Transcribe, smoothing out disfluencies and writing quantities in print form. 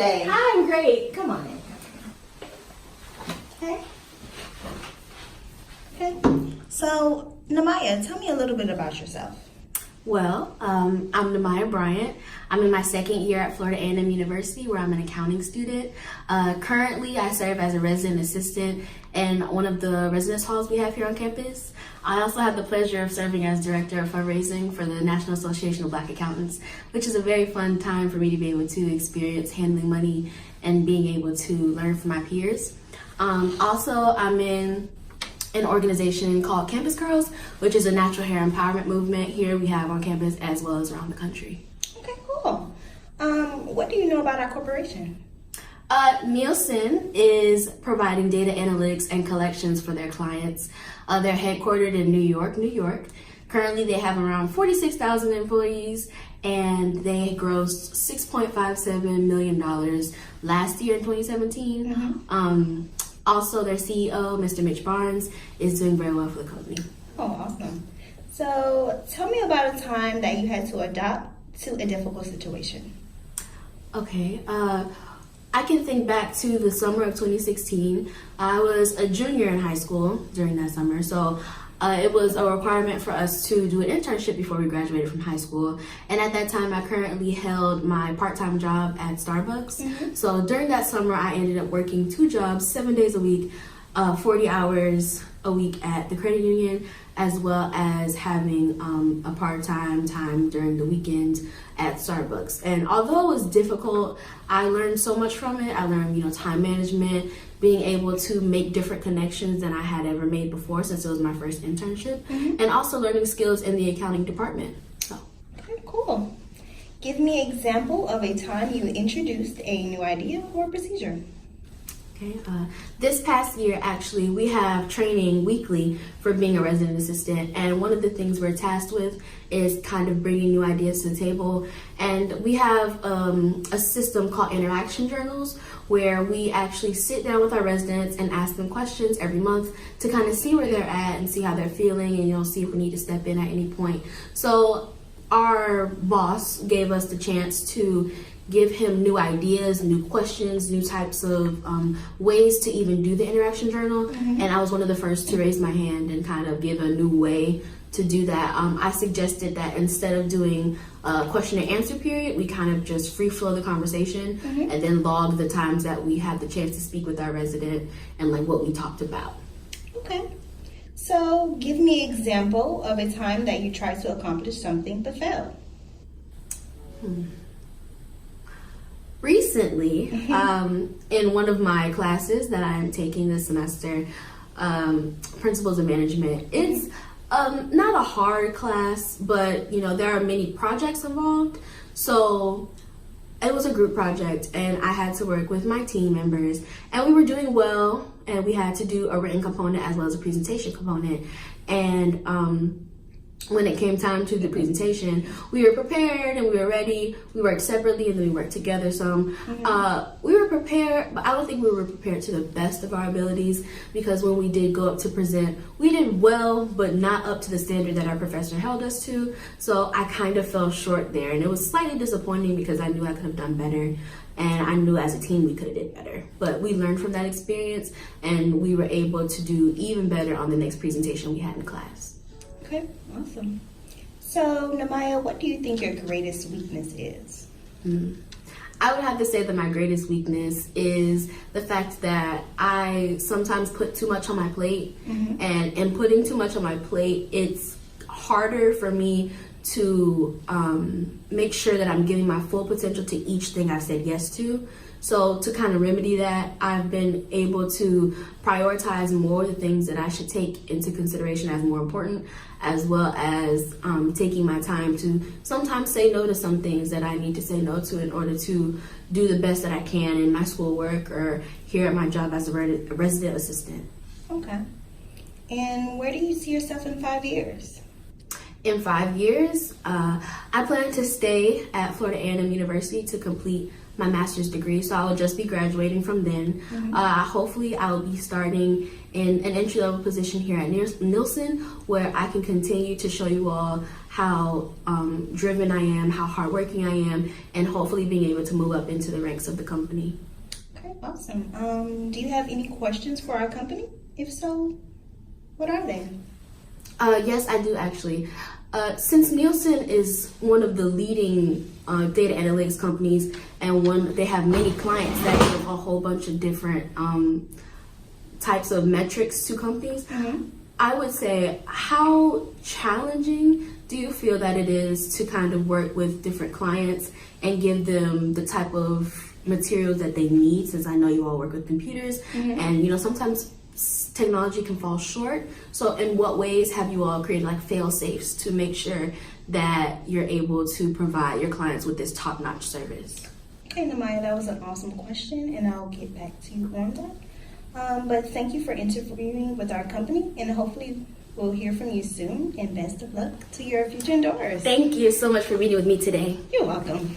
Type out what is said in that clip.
today? I'm great. Come on in. Okay. Okay. So, Namaya, tell me a little bit about yourself. Well, I'm Namaya Bryant. I'm in my second year at Florida A&M University, where I'm an accounting student. Currently, I serve as a resident assistant in one of the residence halls we have here on campus. I also have the pleasure of serving as director of fundraising for the National Association of Black Accountants, which is a very fun time for me to be able to experience handling money and being able to learn from my peers. Also, I'm in an organization called Campus Girls, which is a natural hair empowerment movement here we have on campus as well as around the country. Okay, cool. What do you know about our corporation? Nielsen is providing data analytics and collections for their clients. They're headquartered in New York. Currently, they have around 46,000 employees, and they grossed $6.57 million last year in 2017. Mm-hmm. Also, their CEO, Mr. Mitch Barnes, is doing very well for the company. Oh, awesome. So, tell me about a time that you had to adapt to a difficult situation. Okay. I can think back to the summer of 2016. I was a junior in high school during that summer, so it was a requirement for us to do an internship before we graduated from high school. And at that time, I currently held my part-time job at Starbucks. Mm-hmm. So during that summer, I ended up working 2 jobs, 7 days a week, 40 hours a week at the credit union, as well as having a part-time time during the weekend at Starbucks. And although it was difficult, I learned so much from it. I learned, time management, being able to make different connections than I had ever made before since it was my first internship, Mm-hmm. and also learning skills in the accounting department. So, Okay, cool. Give me an example of a time you introduced a new idea or procedure. okay. This past year, actually, we have training weekly for being a resident assistant, and one of the things we're tasked with is kind of bringing new ideas to the table. And we have a system called interaction journals, where we actually sit down with our residents and ask them questions every month to kind of see where they're at and see how they're feeling, and see if we need to step in at any point. So our boss gave us the chance to give him new ideas, new questions, new types of ways to even do the interaction journal. Mm-hmm. And I was one of the first to raise my hand and kind of give a new way to do that. I suggested that instead of doing a question and answer period, we kind of just free flow the conversation, Mm-hmm. and then log the times that we had the chance to speak with our resident and like what we talked about. Okay. So, give me an example of a time that you tried to accomplish something but failed. Recently, in one of my classes that I am taking this semester, Principles of Management, it's not a hard class, but there are many projects involved. So it was a group project, and I had to work with my team members, and we were doing well, and we had to do a written component as well as a presentation component. And when it came time to the presentation, we were prepared and we were ready. We worked separately and then we worked together some. We were prepared, but I don't think we were prepared to the best of our abilities, because when we did go up to present, we did well, but not up to the standard that our professor held us to. So I kind of fell short there, and it was slightly disappointing because I knew I could have done better. And I knew as a team we could have did better. But we learned from that experience, and we were able to do even better on the next presentation we had in class. Okay, awesome. So, Namaya, what do you think your greatest weakness is? I would have to say that my greatest weakness is the fact that I sometimes put too much on my plate. Mm-hmm. And in putting too much on my plate, it's harder for me to make sure that I'm giving my full potential to each thing I've said yes to. So to kind of remedy that, I've been able to prioritize more the things that I should take into consideration as more important, as well as taking my time to sometimes say no to some things that I need to say no to in order to do the best that I can in my schoolwork or here at my job as a resident assistant. Okay. And where do you see yourself in 5 years? In 5 years, I plan to stay at Florida A&M University to complete my master's degree, so I will just be graduating from then. Hopefully, I will be starting in an entry-level position here at Nielsen, where I can continue to show you all how driven I am, how hardworking I am, and hopefully being able to move up into the ranks of the company. Okay, awesome. Do you have any questions for our company? If so, what are they? Yes, I do actually. Since Nielsen is one of the leading data analytics companies, and they have many clients that give a whole bunch of different types of metrics to companies, I would say, how challenging do you feel that it is to kind of work with different clients and give them the type of materials that they need, since I know you all work with computers, and sometimes technology can fall short. So in what ways have you all created like fail safes to make sure that you're able to provide your clients with this top-notch service? Okay, Namaya, that was an awesome question, and I'll get back to you on that. But thank you for interviewing with our company, and hopefully we'll hear from you soon, and best of luck to your future endeavors. Thank you so much for meeting with me today. You're welcome.